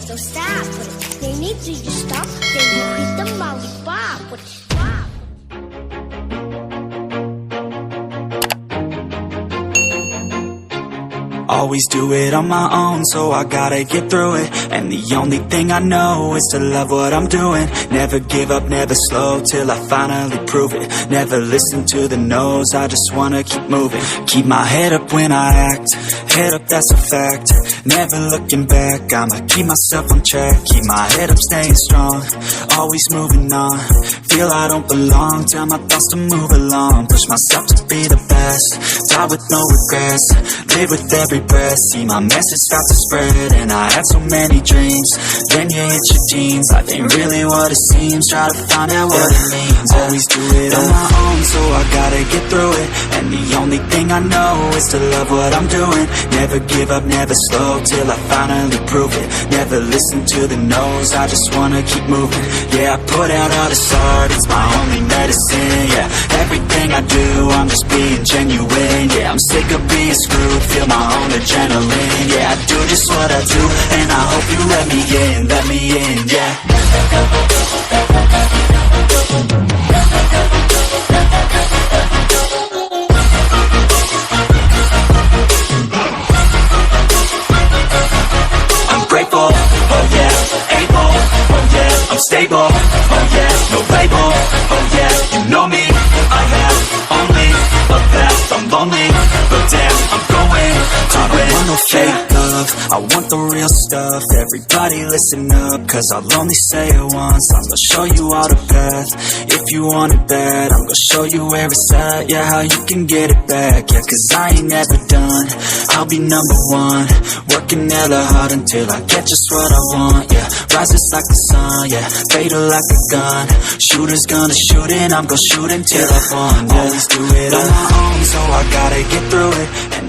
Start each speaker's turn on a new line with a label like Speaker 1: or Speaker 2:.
Speaker 1: so stop. They need to you stop, then you hit the lollipop.
Speaker 2: Always do it on my own, so I gotta get through it. And the only thing I know is to love what I'm doing. Never give up, never slow, till I finally prove it. Never listen to the no's, I just wanna keep moving. Keep my head up when I act, head up, that's a fact. Never looking back, I'ma keep myself on track. Keep my head up, staying strong, always moving on. Feel I don't belong, tell my thoughts to move along. Push myself to be the best, die with no regrets. Live with every breath, see my message start to spread. And I had so many dreams, then you hit your teens. Life ain't really what it seems, try to find out what it means. Always do it on my own, so I gotta get through it. And the only thing I know is to love what I'm doing. Never give up, never slow, till I finally prove it. Never listen to the no's, I just wanna keep moving. Yeah, I put out all this art, it's my only medicine. Yeah, everything I do, I'm just being genuine. Yeah, I'm sick of being screwed, feel my own adrenaline. Yeah, I do just what I do, and I hope you let me in, yeah. I'm grateful, oh yeah, able, oh yeah, I'm stable, oh yeah, no label, oh yeah, you know me, I have only a path, I'm lonely, but damn, I'm going to win. I don't want no fake love, I want the real stuff. Everybody listen up, cause I'll only say it once. I'm gonna show you all the path, if you want it bad. I'm gonna show you where it's at, yeah, how you can get it back. Yeah, cause I ain't never done, I'll be number one. Working hella hard until I get just what I want, yeah. Rises like the sun, yeah, fatal like a gun. Shooter's gonna shoot and I'm gonna shoot until I won, yeah. Always do it on my own, so I gotta get through it. And